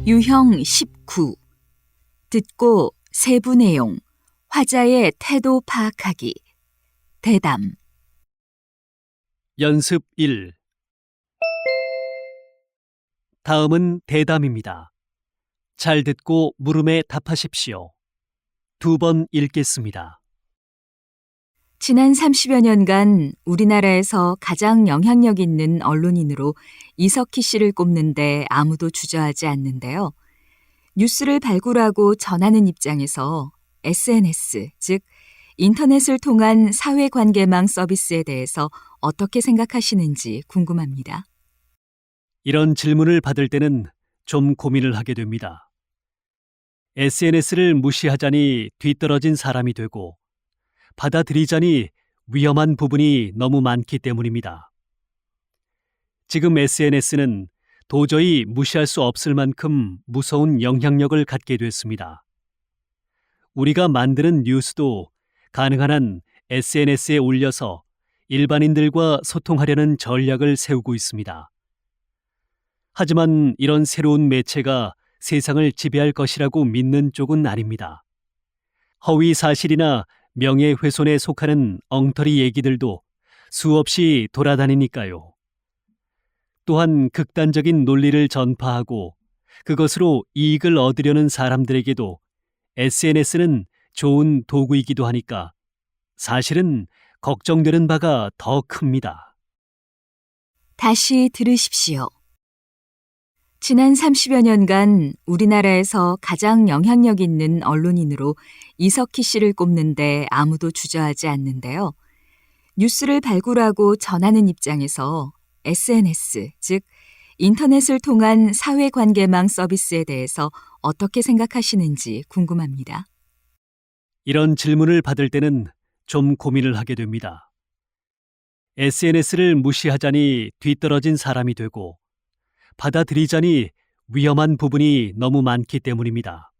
유형 19. 듣고 세부 내용, 화자의 태도 파악하기. 대담. 연습 1. 다음은 대담입니다. 잘 듣고 물음에 답하십시오. 2번 읽겠습니다. 지난 30여 년간 우리나라에서 가장 영향력 있는 언론인으로 이석희 씨를 꼽는데 아무도 주저하지 않는데요. 뉴스를 발굴하고 전하는 입장에서 SNS, 즉 인터넷을 통한 사회관계망 서비스에 대해서 어떻게 생각하시는지 궁금합니다. 이런 질문을 받을 때는 좀 고민을 하게 됩니다. SNS를 무시하자니 뒤떨어진 사람이 되고 받아들이자니 위험한 부분이 너무 많기 때문입니다. 지금 SNS는 도저히 무시할 수 없을 만큼 무서운 영향력을 갖게 됐습니다. 우리가 만드는 뉴스도 가능한 한 SNS에 올려서 일반인들과 소통하려는 전략을 세우고 있습니다. 하지만 이런 새로운 매체가 세상을 지배할 것이라고 믿는 쪽은 아닙니다. 허위 사실이나 명예훼손에 속하는 엉터리 얘기들도 수없이 돌아다니니까요. 또한 극단적인 논리를 전파하고 그것으로 이익을 얻으려는 사람들에게도 SNS는 좋은 도구이기도 하니까 사실은 걱정되는 바가 더 큽니다. 다시 들으십시오. 지난 30여 년간 우리나라에서 가장 영향력 있는 언론인으로 이석희 씨를 꼽는데 아무도 주저하지 않는데요. 뉴스를 발굴하고 전하는 입장에서 SNS, 즉 인터넷을 통한 사회관계망 서비스에 대해서 어떻게 생각하시는지 궁금합니다. 이런 질문을 받을 때는 좀 고민을 하게 됩니다. SNS를 무시하자니 뒤떨어진 사람이 되고 받아들이자니 위험한 부분이 너무 많기 때문입니다.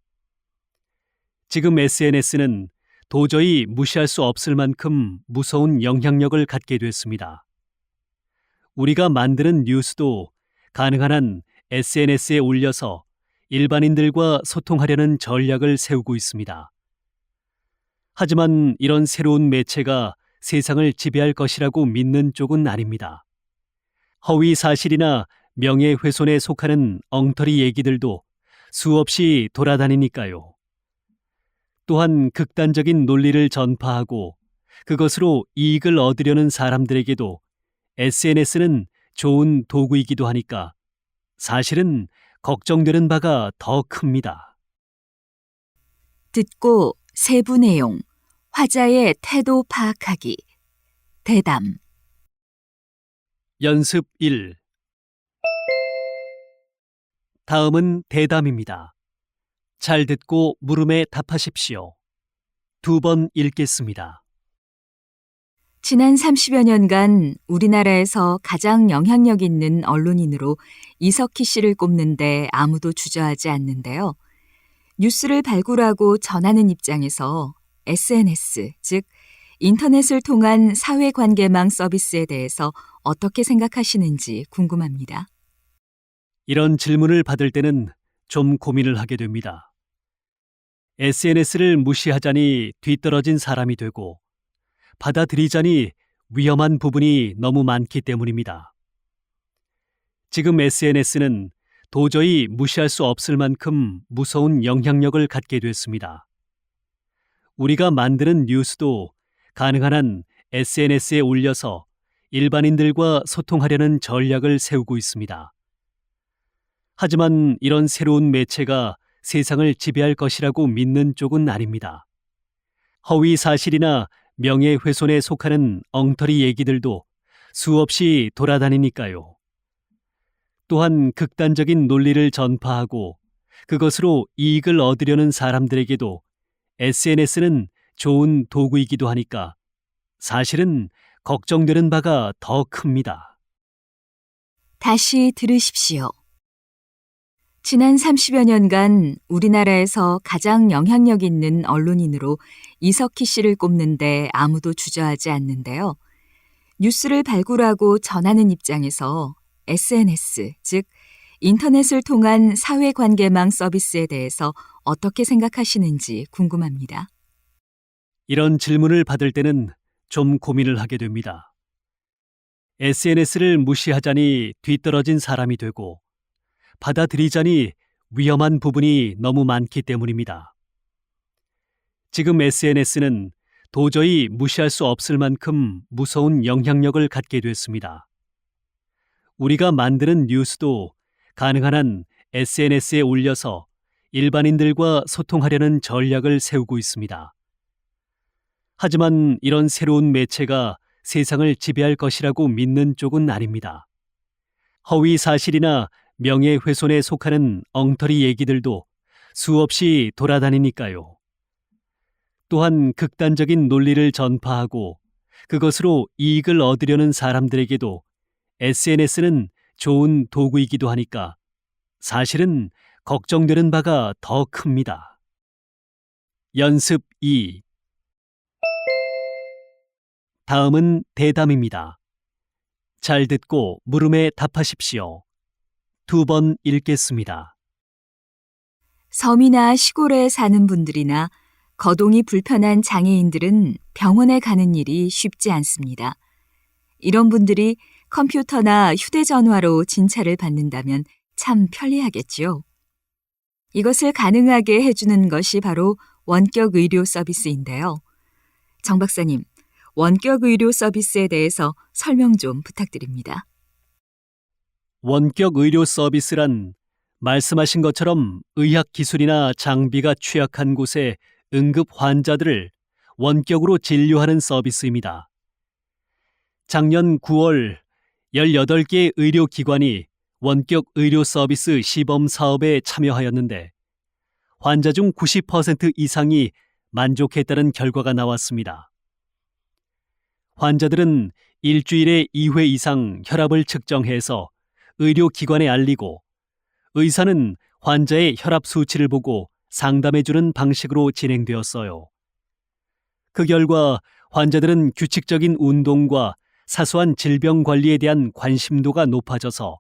지금 SNS는 도저히 무시할 수 없을 만큼 무서운 영향력을 갖게 됐습니다. 우리가 만드는 뉴스도 가능한 한 SNS에 올려서 일반인들과 소통하려는 전략을 세우고 있습니다. 하지만 이런 새로운 매체가 세상을 지배할 것이라고 믿는 쪽은 아닙니다. 허위 사실이나 명예훼손에 속하는 엉터리 얘기들도 수없이 돌아다니니까요. 또한 극단적인 논리를 전파하고 그것으로 이익을 얻으려는 사람들에게도 SNS는 좋은 도구이기도 하니까 사실은 걱정되는 바가 더 큽니다. 듣고 세부 내용, 화자의 태도 파악하기. 대담. 연습 1. 다음은 대담입니다. 잘 듣고 물음에 답하십시오. 2번 읽겠습니다. 지난 30여 년간 우리나라에서 가장 영향력 있는 언론인으로 이석희 씨를 꼽는데 아무도 주저하지 않는데요. 뉴스를 발굴하고 전하는 입장에서 SNS, 즉 인터넷을 통한 사회관계망 서비스에 대해서 어떻게 생각하시는지 궁금합니다. 이런 질문을 받을 때는 좀 고민을 하게 됩니다. SNS를 무시하자니 뒤떨어진 사람이 되고 받아들이자니 위험한 부분이 너무 많기 때문입니다. 지금 SNS는 도저히 무시할 수 없을 만큼 무서운 영향력을 갖게 됐습니다. 우리가 만드는 뉴스도 가능한 한 SNS에 올려서 일반인들과 소통하려는 전략을 세우고 있습니다. 하지만 이런 새로운 매체가 세상을 지배할 것이라고 믿는 쪽은 아닙니다. 허위 사실이나 명예훼손에 속하는 엉터리 얘기들도 수없이 돌아다니니까요. 또한 극단적인 논리를 전파하고 그것으로 이익을 얻으려는 사람들에게도 SNS는 좋은 도구이기도 하니까 사실은 걱정되는 바가 더 큽니다. 다시 들으십시오. 지난 30여 년간 우리나라에서 가장 영향력 있는 언론인으로 이석희 씨를 꼽는데 아무도 주저하지 않는데요. 뉴스를 발굴하고 전하는 입장에서 SNS, 즉 인터넷을 통한 사회관계망 서비스에 대해서 어떻게 생각하시는지 궁금합니다. 이런 질문을 받을 때는 좀 고민을 하게 됩니다. SNS를 무시하자니 뒤떨어진 사람이 되고 받아들이자니 위험한 부분이 너무 많기 때문입니다. 지금 SNS는 도저히 무시할 수 없을 만큼 무서운 영향력을 갖게 됐습니다. 우리가 만드는 뉴스도 가능한 한 SNS에 올려서 일반인들과 소통하려는 전략을 세우고 있습니다. 하지만 이런 새로운 매체가 세상을 지배할 것이라고 믿는 쪽은 아닙니다. 허위 사실이나 명예훼손에 속하는 엉터리 얘기들도 수없이 돌아다니니까요. 또한 극단적인 논리를 전파하고 그것으로 이익을 얻으려는 사람들에게도 SNS는 좋은 도구이기도 하니까 사실은 걱정되는 바가 더 큽니다. 연습 2. 다음은 대담입니다. 잘 듣고 물음에 답하십시오. 2번 읽겠습니다. 섬이나 시골에 사는 분들이나 거동이 불편한 장애인들은 병원에 가는 일이 쉽지 않습니다. 이런 분들이 컴퓨터나 휴대전화로 진찰을 받는다면 참 편리하겠지요. 이것을 가능하게 해주는 것이 바로 원격 의료 서비스인데요. 정 박사님, 원격 의료 서비스에 대해서 설명 좀 부탁드립니다. 원격 의료 서비스란 말씀하신 것처럼 의학 기술이나 장비가 취약한 곳에 응급 환자들을 원격으로 진료하는 서비스입니다. 작년 9월 18개 의료기관이 원격 의료 서비스 시범 사업에 참여하였는데 환자 중 90% 이상이 만족했다는 결과가 나왔습니다. 환자들은 일주일에 2회 이상 혈압을 측정해서 의료기관에 알리고 의사는 환자의 혈압 수치를 보고 상담해주는 방식으로 진행되었어요. 그 결과 환자들은 규칙적인 운동과 사소한 질병 관리에 대한 관심도가 높아져서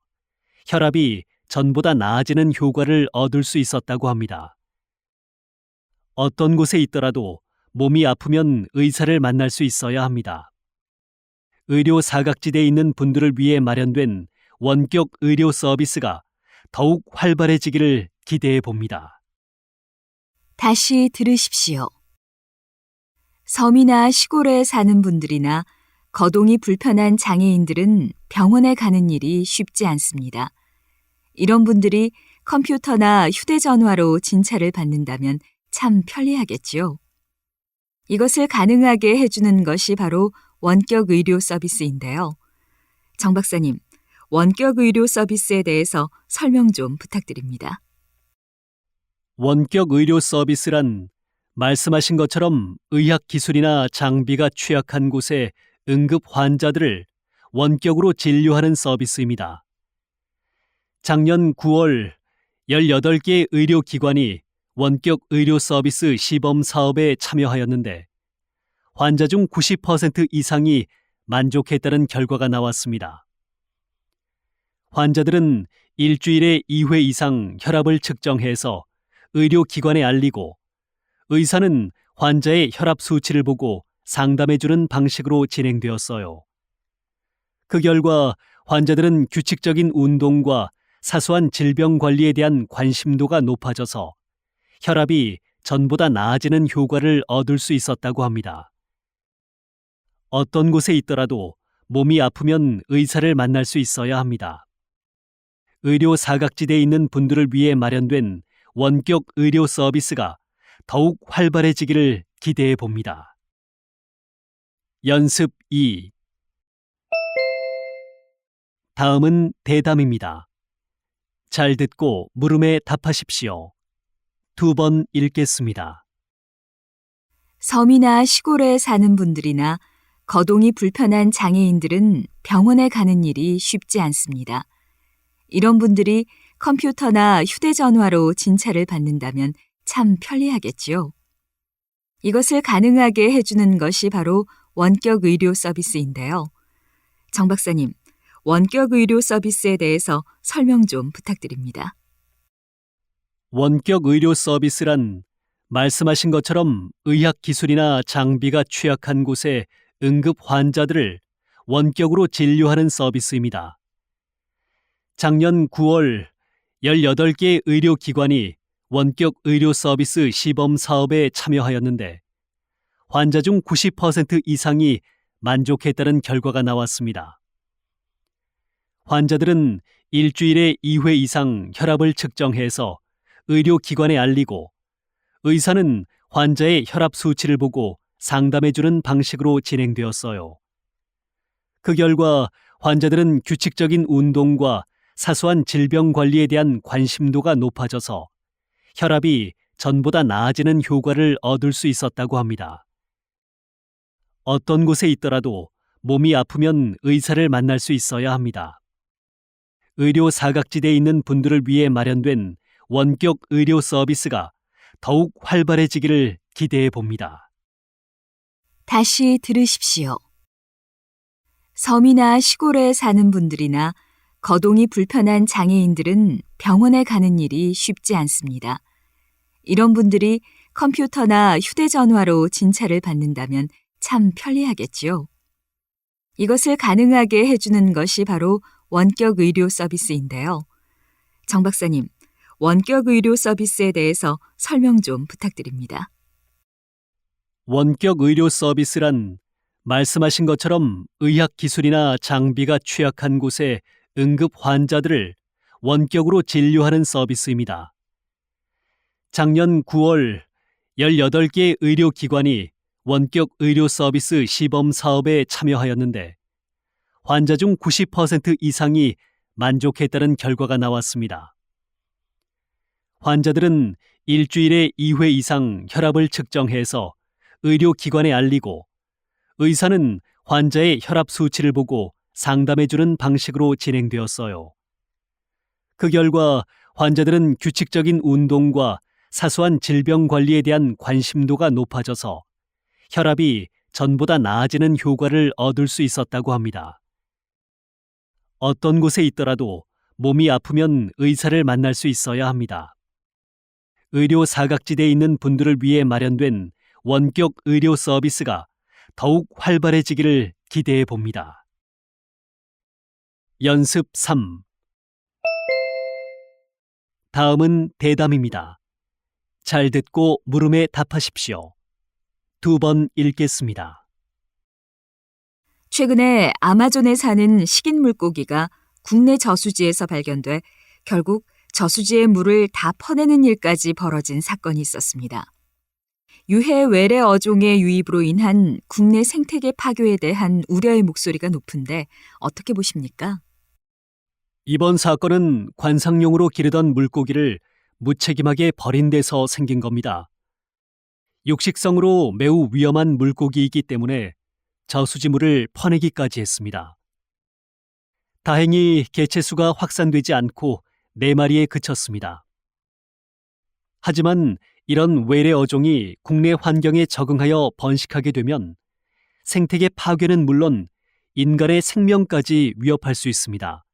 혈압이 전보다 나아지는 효과를 얻을 수 있었다고 합니다. 어떤 곳에 있더라도 몸이 아프면 의사를 만날 수 있어야 합니다. 의료 사각지대에 있는 분들을 위해 마련된 원격 의료 서비스가 더욱 활발해지기를 기대해 봅니다. 다시 들으십시오. 섬이나 시골에 사는 분들이나 거동이 불편한 장애인들은 병원에 가는 일이 쉽지 않습니다. 이런 분들이 컴퓨터나 휴대전화로 진찰을 받는다면 참 편리하겠지요. 이것을 가능하게 해주는 것이 바로 원격 의료 서비스인데요. 정 박사님, 원격 의료 서비스에 대해서 설명 좀 부탁드립니다. 원격 의료 서비스란 말씀하신 것처럼 의학 기술이나 장비가 취약한 곳에 응급 환자들을 원격으로 진료하는 서비스입니다. 작년 9월 18개 의료기관이 원격 의료 서비스 시범 사업에 참여하였는데 환자 중 90% 이상이 만족했다는 결과가 나왔습니다. 환자들은 일주일에 2회 이상 혈압을 측정해서 의료기관에 알리고 의사는 환자의 혈압 수치를 보고 상담해주는 방식으로 진행되었어요. 그 결과 환자들은 규칙적인 운동과 사소한 질병 관리에 대한 관심도가 높아져서 혈압이 전보다 나아지는 효과를 얻을 수 있었다고 합니다. 어떤 곳에 있더라도 몸이 아프면 의사를 만날 수 있어야 합니다. 의료 사각지대에 있는 분들을 위해 마련된 원격 의료 서비스가 더욱 활발해지기를 기대해 봅니다. 연습 2. 다음은 대담입니다. 잘 듣고 물음에 답하십시오. 2번 읽겠습니다. 섬이나 시골에 사는 분들이나 거동이 불편한 장애인들은 병원에 가는 일이 쉽지 않습니다. 이런 분들이 컴퓨터나 휴대전화로 진찰을 받는다면 참 편리하겠지요. 이것을 가능하게 해주는 것이 바로 원격 의료 서비스인데요. 정 박사님, 원격 의료 서비스에 대해서 설명 좀 부탁드립니다. 원격 의료 서비스란 말씀하신 것처럼 의학 기술이나 장비가 취약한 곳에 응급 환자들을 원격으로 진료하는 서비스입니다. 작년 9월 18개의 의료기관이 원격 의료 서비스 시범 사업에 참여하였는데 환자 중 90% 이상이 만족했다는 결과가 나왔습니다. 환자들은 일주일에 2회 이상 혈압을 측정해서 의료기관에 알리고 의사는 환자의 혈압 수치를 보고 상담해주는 방식으로 진행되었어요. 그 결과 환자들은 규칙적인 운동과 사소한 질병 관리에 대한 관심도가 높아져서 혈압이 전보다 나아지는 효과를 얻을 수 있었다고 합니다. 어떤 곳에 있더라도 몸이 아프면 의사를 만날 수 있어야 합니다. 의료 사각지대에 있는 분들을 위해 마련된 원격 의료 서비스가 더욱 활발해지기를 기대해 봅니다. 다시 들으십시오. 섬이나 시골에 사는 분들이나 거동이 불편한 장애인들은 병원에 가는 일이 쉽지 않습니다. 이런 분들이 컴퓨터나 휴대전화로 진찰을 받는다면 참 편리하겠지요. 이것을 가능하게 해주는 것이 바로 원격 의료 서비스인데요. 정 박사님, 원격 의료 서비스에 대해서 설명 좀 부탁드립니다. 원격 의료 서비스란 말씀하신 것처럼 의학 기술이나 장비가 취약한 곳에 응급 환자들을 원격으로 진료하는 서비스입니다. 작년 9월 18개의 의료기관이 원격 의료 서비스 시범 사업에 참여하였는데 환자 중 90% 이상이 만족했다는 결과가 나왔습니다. 환자들은 일주일에 2회 이상 혈압을 측정해서 의료기관에 알리고 의사는 환자의 혈압 수치를 보고 상담해주는 방식으로 진행되었어요. 그 결과 환자들은 규칙적인 운동과 사소한 질병 관리에 대한 관심도가 높아져서 혈압이 전보다 나아지는 효과를 얻을 수 있었다고 합니다. 어떤 곳에 있더라도 몸이 아프면 의사를 만날 수 있어야 합니다. 의료 사각지대에 있는 분들을 위해 마련된 원격 의료 서비스가 더욱 활발해지기를 기대해 봅니다. 연습 3. 다음은 대담입니다. 잘 듣고 물음에 답하십시오. 2번 읽겠습니다. 최근에 아마존에 사는 식인 물고기가 국내 저수지에서 발견돼 결국 저수지의 물을 다 퍼내는 일까지 벌어진 사건이 있었습니다. 유해 외래 어종의 유입으로 인한 국내 생태계 파괴에 대한 우려의 목소리가 높은데 어떻게 보십니까? 이번 사건은 관상용으로 기르던 물고기를 무책임하게 버린 데서 생긴 겁니다. 육식성으로 매우 위험한 물고기이기 때문에 저수지물을 퍼내기까지 했습니다. 다행히 개체수가 확산되지 않고 4마리에 그쳤습니다. 하지만 이런 외래 어종이 국내 환경에 적응하여 번식하게 되면 생태계 파괴는 물론 인간의 생명까지 위협할 수 있습니다.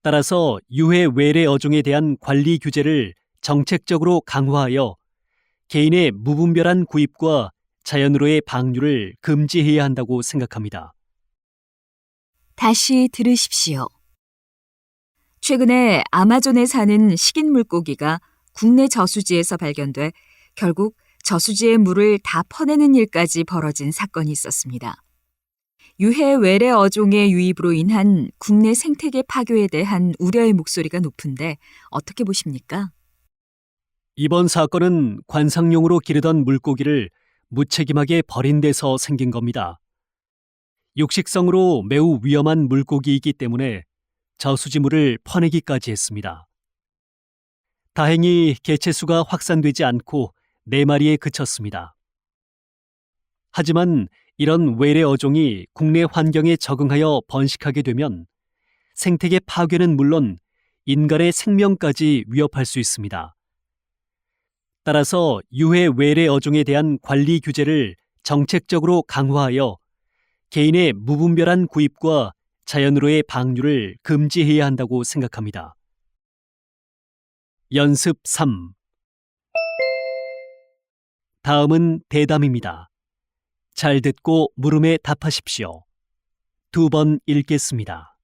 따라서 유해 외래 어종에 대한 관리 규제를 정책적으로 강화하여 개인의 무분별한 구입과 자연으로의 방류를 금지해야 한다고 생각합니다. 다시 들으십시오. 최근에 아마존에 사는 식인 물고기가 국내 저수지에서 발견돼 결국 저수지의 물을 다 퍼내는 일까지 벌어진 사건이 있었습니다. 유해 외래 어종의 유입으로 인한 국내 생태계 파괴에 대한 우려의 목소리가 높은데 어떻게 보십니까? 이번 사건은 관상용으로 기르던 물고기를 무책임하게 버린 데서 생긴 겁니다. 육식성으로 매우 위험한 물고기이기 때문에 저수지물을 퍼내기까지 했습니다. 다행히 개체수가 확산되지 않고 4마리에 그쳤습니다. 하지만 이런 외래 어종이 국내 환경에 적응하여 번식하게 되면 생태계 파괴는 물론 인간의 생명까지 위협할 수 있습니다. 따라서 유해 외래 어종에 대한 관리 규제를 정책적으로 강화하여 개인의 무분별한 구입과 자연으로의 방류를 금지해야 한다고 생각합니다. 연습 3. 다음은 대담입니다. 잘 듣고 물음에 답하십시오. 2번 읽겠습니다.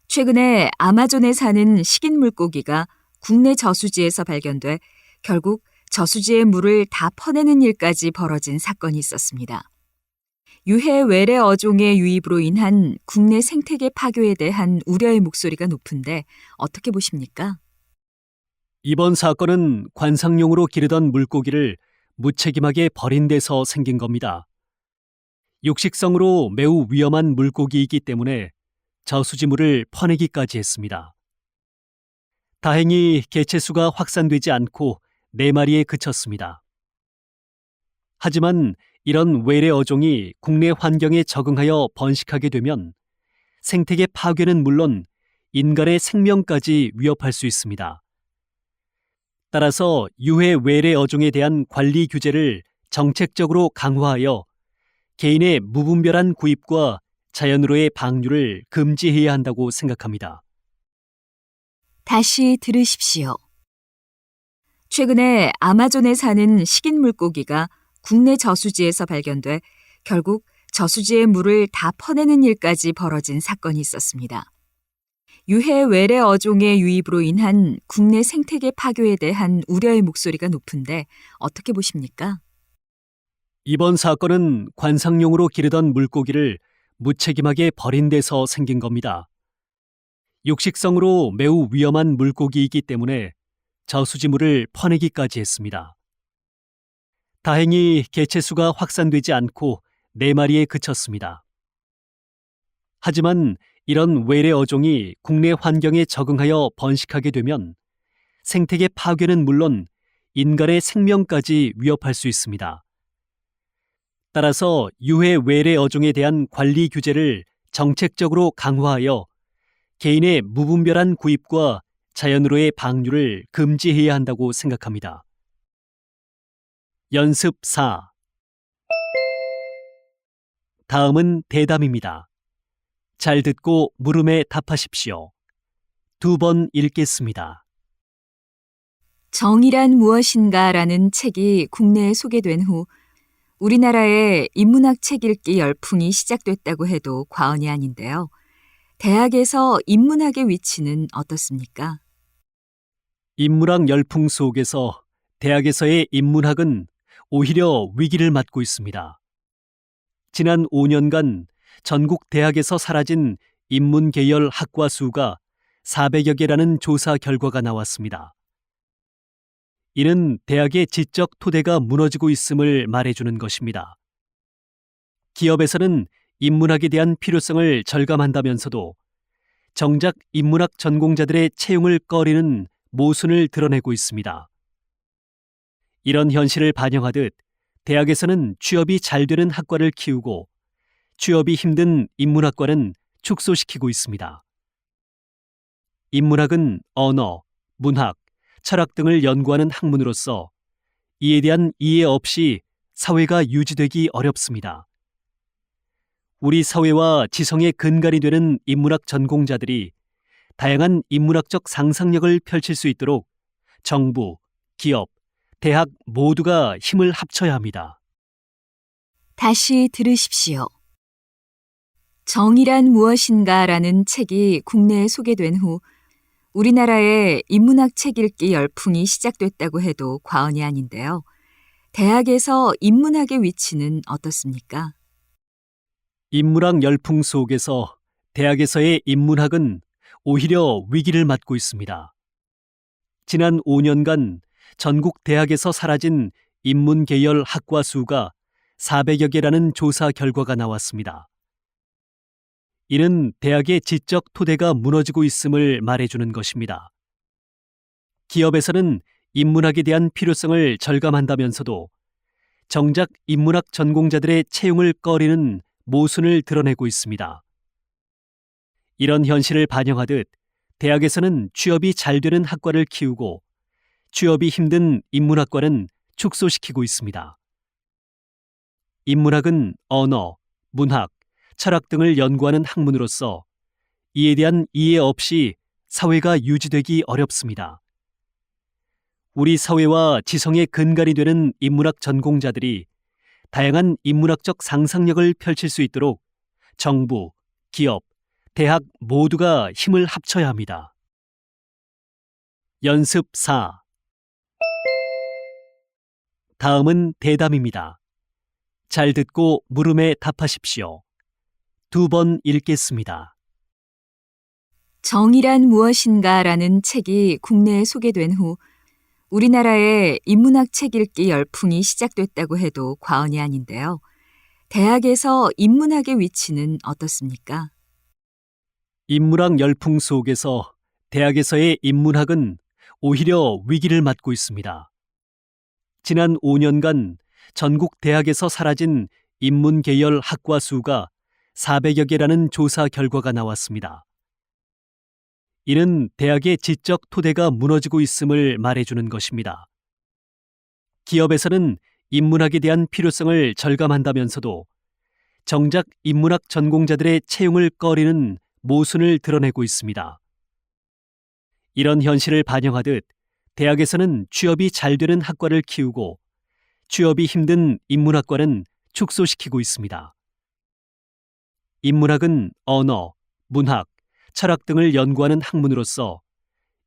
최근에 아마존에 사는 식인 물고기가 국내 저수지에서 발견돼 결국 저수지의 물을 다 퍼내는 일까지 벌어진 사건이 있었습니다. 유해 외래 어종의 유입으로 인한 국내 생태계 파괴에 대한 우려의 목소리가 높은데 어떻게 보십니까? 이번 사건은 관상용으로 기르던 물고기를 무책임하게 버린 데서 생긴 겁니다. 육식성으로 매우 위험한 물고기이기 때문에 저수지물을 퍼내기까지 했습니다. 다행히 개체수가 확산되지 않고 4마리에 그쳤습니다. 하지만 이런 외래 어종이 국내 환경에 적응하여 번식하게 되면 생태계 파괴는 물론 인간의 생명까지 위협할 수 있습니다. 따라서 유해 외래 어종에 대한 관리 규제를 정책적으로 강화하여 개인의 무분별한 구입과 자연으로의 방류를 금지해야 한다고 생각합니다. 다시 들으십시오. 최근에 아마존에 사는 식인 물고기가 국내 저수지에서 발견돼 결국 저수지의 물을 다 퍼내는 일까지 벌어진 사건이 있었습니다. 유해 외래 어종의 유입으로 인한 국내 생태계 파괴에 대한 우려의 목소리가 높은데 어떻게 보십니까? 이번 사건은 관상용으로 기르던 물고기를 무책임하게 버린 데서 생긴 겁니다. 육식성으로 매우 위험한 물고기이기 때문에 저수지물을 퍼내기까지 했습니다. 다행히 개체수가 확산되지 않고 4마리에 그쳤습니다. 하지만 이런 외래 어종이 국내 환경에 적응하여 번식하게 되면 생태계 파괴는 물론 인간의 생명까지 위협할 수 있습니다. 따라서 유해 외래 어종에 대한 관리 규제를 정책적으로 강화하여 개인의 무분별한 구입과 자연으로의 방류를 금지해야 한다고 생각합니다. 연습 4. 다음은 대담입니다. 잘 듣고 물음에 답하십시오. 2번 읽겠습니다. 정의란 무엇인가라는 책이 국내에 소개된 후 우리나라에 인문학 책 읽기 열풍이 시작됐다고 해도 과언이 아닌데요. 대학에서 인문학의 위치는 어떻습니까? 인문학 열풍 속에서 대학에서의 인문학은 오히려 위기를 맞고 있습니다. 지난 5년간 전국 대학에서 사라진 인문 계열 학과 수가 400여 개라는 조사 결과가 나왔습니다. 이는 대학의 지적 토대가 무너지고 있음을 말해주는 것입니다. 기업에서는 인문학에 대한 필요성을 절감한다면서도 정작 인문학 전공자들의 채용을 꺼리는 모순을 드러내고 있습니다. 이런 현실을 반영하듯 대학에서는 취업이 잘 되는 학과를 키우고 취업이 힘든 인문학과는 축소시키고 있습니다. 인문학은 언어, 문학, 철학 등을 연구하는 학문으로서 이에 대한 이해 없이 사회가 유지되기 어렵습니다. 우리 사회와 지성의 근간이 되는 인문학 전공자들이 다양한 인문학적 상상력을 펼칠 수 있도록 정부, 기업, 대학 모두가 힘을 합쳐야 합니다. 다시 들으십시오. 정의란 무엇인가라는 책이 국내에 소개된 후 우리나라에 인문학 책 읽기 열풍이 시작됐다고 해도 과언이 아닌데요. 대학에서 인문학의 위치는 어떻습니까? 인문학 열풍 속에서 대학에서의 인문학은 오히려 위기를 맞고 있습니다. 지난 5년간 전국 대학에서 사라진 인문 계열 학과 수가 400여 개라는 조사 결과가 나왔습니다. 이는 대학의 지적 토대가 무너지고 있음을 말해주는 것입니다. 기업에서는 인문학에 대한 필요성을 절감한다면서도 정작 인문학 전공자들의 채용을 꺼리는 모순을 드러내고 있습니다. 이런 현실을 반영하듯 대학에서는 취업이 잘 되는 학과를 키우고 취업이 힘든 인문학과는 축소시키고 있습니다. 인문학은 언어, 문학, 철학 등을 연구하는 학문으로서 이에 대한 이해 없이 사회가 유지되기 어렵습니다. 우리 사회와 지성의 근간이 되는 인문학 전공자들이 다양한 인문학적 상상력을 펼칠 수 있도록 정부, 기업, 대학 모두가 힘을 합쳐야 합니다. 연습 4. 다음은 대담입니다. 잘 듣고 물음에 답하십시오. 2번 읽겠습니다. 정의란 무엇인가라는 책이 국내에 소개된 후 우리나라에 인문학 책 읽기 열풍이 시작됐다고 해도 과언이 아닌데요. 대학에서 인문학의 위치는 어떻습니까? 인문학 열풍 속에서 대학에서의 인문학은 오히려 위기를 맞고 있습니다. 지난 5년간 전국 대학에서 사라진 인문 계열 학과 수가 400여 개라는 조사 결과가 나왔습니다. 이는 대학의 지적 토대가 무너지고 있음을 말해주는 것입니다. 기업에서는 인문학에 대한 필요성을 절감한다면서도 정작 인문학 전공자들의 채용을 꺼리는 모순을 드러내고 있습니다. 이런 현실을 반영하듯 대학에서는 취업이 잘 되는 학과를 키우고 취업이 힘든 인문학과는 축소시키고 있습니다. 인문학은 언어, 문학, 철학 등을 연구하는 학문으로서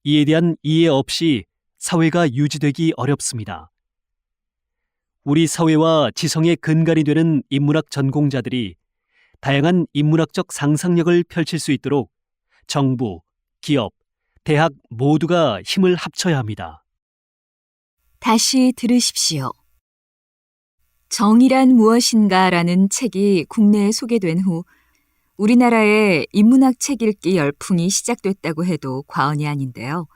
이에 대한 이해 없이 사회가 유지되기 어렵습니다. 우리 사회와 지성의 근간이 되는 인문학 전공자들이 다양한 인문학적 상상력을 펼칠 수 있도록 정부, 기업, 대학 모두가 힘을 합쳐야 합니다. 다시 들으십시오. 정의란 무엇인가라는 책이 국내에 소개된 후 우리나라에 인문학 책 읽기 열풍이 시작됐다고 해도 과언이 아닌데요.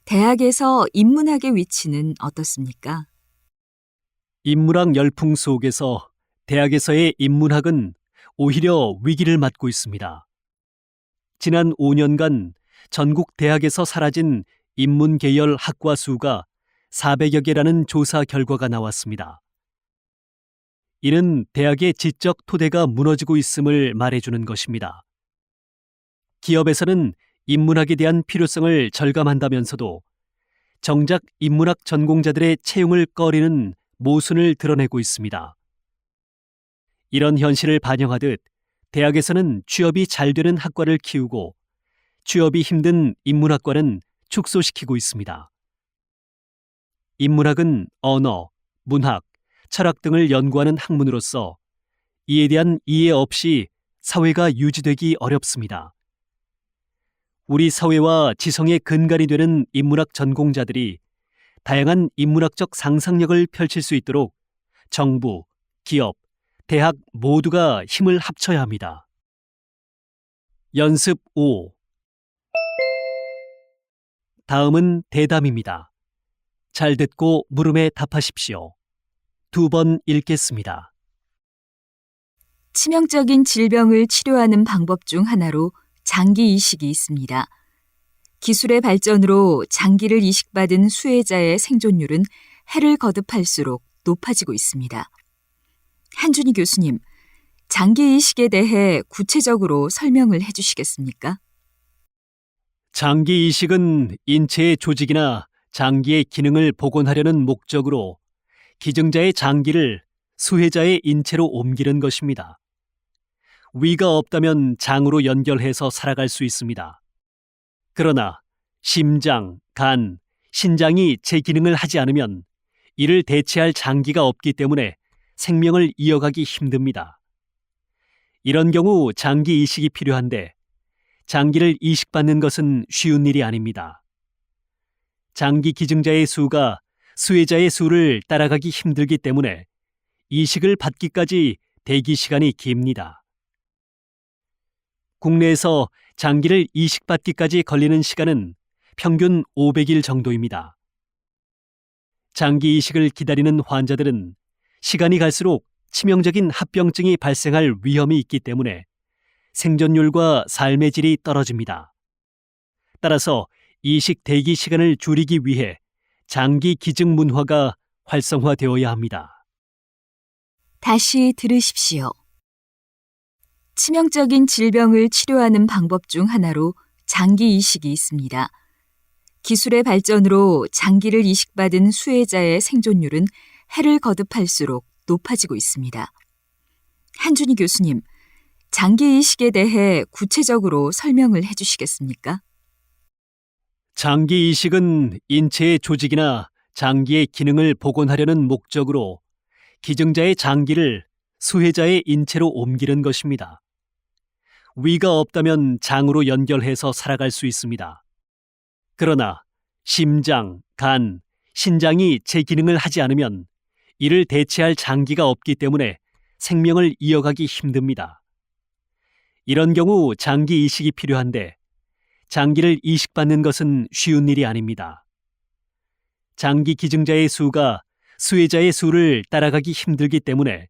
대학에서 인문학의 위치는 어떻습니까? 인문학 열풍 속에서 대학에서의 인문학은 오히려 위기를 맞고 있습니다. 지난 5년간 전국 대학에서 사라진 인문 계열 학과 수가 400여 개라는 조사 결과가 나왔습니다. 이는 대학의 지적 토대가 무너지고 있음을 말해주는 것입니다. 기업에서는 인문학에 대한 필요성을 절감한다면서도 정작 인문학 전공자들의 채용을 꺼리는 모순을 드러내고 있습니다. 이런 현실을 반영하듯 대학에서는 취업이 잘 되는 학과를 키우고 취업이 힘든 인문학과는 축소시키고 있습니다. 인문학은 언어, 문학, 철학 등을 연구하는 학문으로서 이에 대한 이해 없이 사회가 유지되기 어렵습니다. 우리 사회와 지성의 근간이 되는 인문학 전공자들이 다양한 인문학적 상상력을 펼칠 수 있도록 정부, 기업, 대학 모두가 힘을 합쳐야 합니다. 연습 5. 다음은 대담입니다. 잘 듣고 물음에 답하십시오. 2번 읽겠습니다. 치명적인 질병을 치료하는 방법 중 하나로 장기 이식이 있습니다. 기술의 발전으로 장기를 이식받은 수혜자의 생존율은 해를 거듭할수록 높아지고 있습니다. 한준희 교수님, 장기 이식에 대해 구체적으로 설명을 해주시겠습니까? 장기 이식은 인체의 조직이나 장기의 기능을 복원하려는 목적으로 기증자의 장기를 수혜자의 인체로 옮기는 것입니다. 위가 없다면 장으로 연결해서 살아갈 수 있습니다. 그러나 심장, 간, 신장이 제 기능을 하지 않으면 이를 대체할 장기가 없기 때문에 생명을 이어가기 힘듭니다. 이런 경우 장기 이식이 필요한데 장기를 이식받는 것은 쉬운 일이 아닙니다. 장기 기증자의 수가 수혜자의 수를 따라가기 힘들기 때문에 이식을 받기까지 대기 시간이 깁니다. 국내에서 장기를 이식받기까지 걸리는 시간은 평균 500일 정도입니다. 장기 이식을 기다리는 환자들은 시간이 갈수록 치명적인 합병증이 발생할 위험이 있기 때문에 생존율과 삶의 질이 떨어집니다. 따라서 이식 대기 시간을 줄이기 위해 장기 기증 문화가 활성화되어야 합니다. 다시 들으십시오. 치명적인 질병을 치료하는 방법 중 하나로 장기 이식이 있습니다. 기술의 발전으로 장기를 이식받은 수혜자의 생존율은 해를 거듭할수록 높아지고 있습니다. 한준희 교수님, 장기 이식에 대해 구체적으로 설명을 해주시겠습니까? 장기 이식은 인체의 조직이나 장기의 기능을 복원하려는 목적으로 기증자의 장기를 수혜자의 인체로 옮기는 것입니다. 위가 없다면 장으로 연결해서 살아갈 수 있습니다. 그러나 심장, 간, 신장이 제 기능을 하지 않으면 이를 대체할 장기가 없기 때문에 생명을 이어가기 힘듭니다. 이런 경우 장기 이식이 필요한데 장기를 이식받는 것은 쉬운 일이 아닙니다. 장기 기증자의 수가 수혜자의 수를 따라가기 힘들기 때문에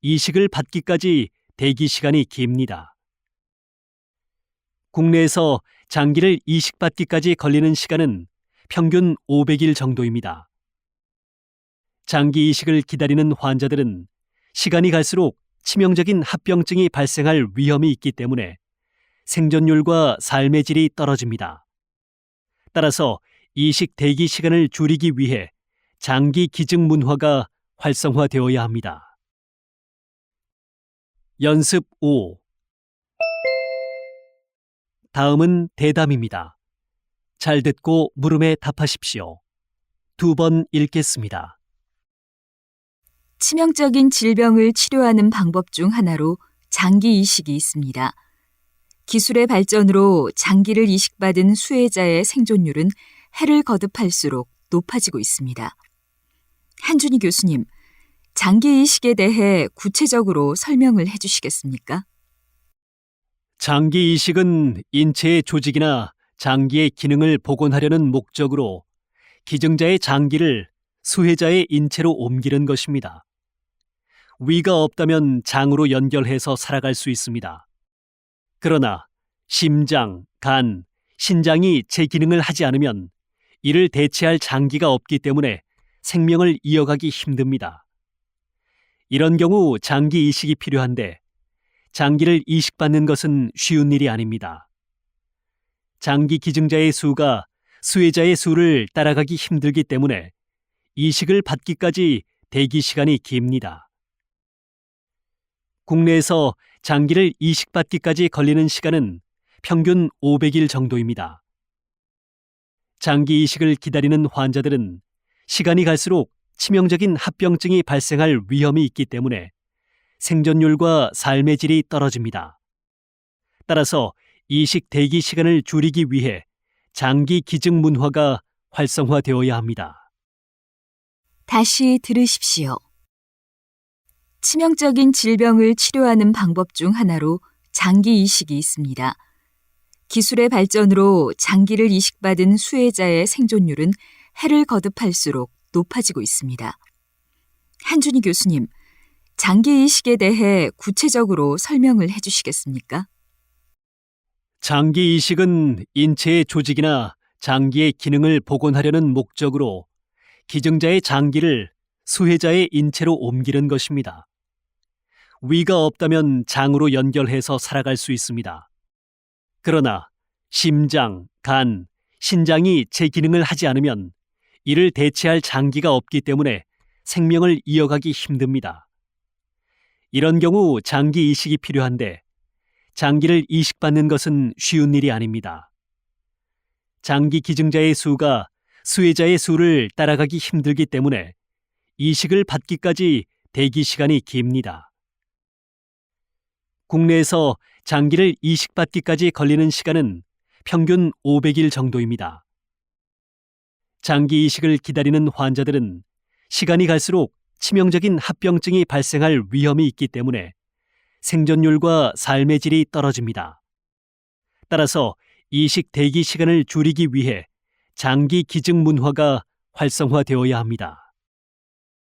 이식을 받기까지 대기 시간이 깁니다. 국내에서 장기를 이식받기까지 걸리는 시간은 평균 500일 정도입니다. 장기 이식을 기다리는 환자들은 시간이 갈수록 치명적인 합병증이 발생할 위험이 있기 때문에 생존율과 삶의 질이 떨어집니다. 따라서 이식 대기 시간을 줄이기 위해 장기 기증 문화가 활성화되어야 합니다. 연습 5. 다음은 대담입니다. 잘 듣고 물음에 답하십시오. 2번 읽겠습니다. 치명적인 질병을 치료하는 방법 중 하나로 장기 이식이 있습니다. 기술의 발전으로 장기를 이식받은 수혜자의 생존율은 해를 거듭할수록 높아지고 있습니다. 한준희 교수님, 장기 이식에 대해 구체적으로 설명을 해주시겠습니까? 장기 이식은 인체의 조직이나 장기의 기능을 복원하려는 목적으로 기증자의 장기를 수혜자의 인체로 옮기는 것입니다. 위가 없다면 장으로 연결해서 살아갈 수 있습니다. 그러나 심장, 간, 신장이 제 기능을 하지 않으면 이를 대체할 장기가 없기 때문에 생명을 이어가기 힘듭니다. 이런 경우 장기 이식이 필요한데 장기를 이식받는 것은 쉬운 일이 아닙니다. 장기 기증자의 수가 수혜자의 수를 따라가기 힘들기 때문에 이식을 받기까지 대기 시간이 깁니다. 국내에서 장기를 이식받기까지 걸리는 시간은 평균 500일 정도입니다. 장기 이식을 기다리는 환자들은 시간이 갈수록 치명적인 합병증이 발생할 위험이 있기 때문에 생존율과 삶의 질이 떨어집니다. 따라서 이식 대기 시간을 줄이기 위해 장기 기증 문화가 활성화되어야 합니다. 다시 들으십시오. 치명적인 질병을 치료하는 방법 중 하나로 장기 이식이 있습니다. 기술의 발전으로 장기를 이식받은 수혜자의 생존율은 해를 거듭할수록 높아지고 있습니다. 한준희 교수님, 장기 이식에 대해 구체적으로 설명을 해주시겠습니까? 장기 이식은 인체의 조직이나 장기의 기능을 복원하려는 목적으로 기증자의 장기를 수혜자의 인체로 옮기는 것입니다. 위가 없다면 장으로 연결해서 살아갈 수 있습니다. 그러나 심장, 간, 신장이 제 기능을 하지 않으면 이를 대체할 장기가 없기 때문에 생명을 이어가기 힘듭니다. 이런 경우 장기 이식이 필요한데 장기를 이식받는 것은 쉬운 일이 아닙니다. 장기 기증자의 수가 수혜자의 수를 따라가기 힘들기 때문에 이식을 받기까지 대기 시간이 깁니다. 국내에서 장기를 이식받기까지 걸리는 시간은 평균 500일 정도입니다. 장기 이식을 기다리는 환자들은 시간이 갈수록 치명적인 합병증이 발생할 위험이 있기 때문에 생존율과 삶의 질이 떨어집니다. 따라서 이식 대기 시간을 줄이기 위해 장기 기증 문화가 활성화되어야 합니다.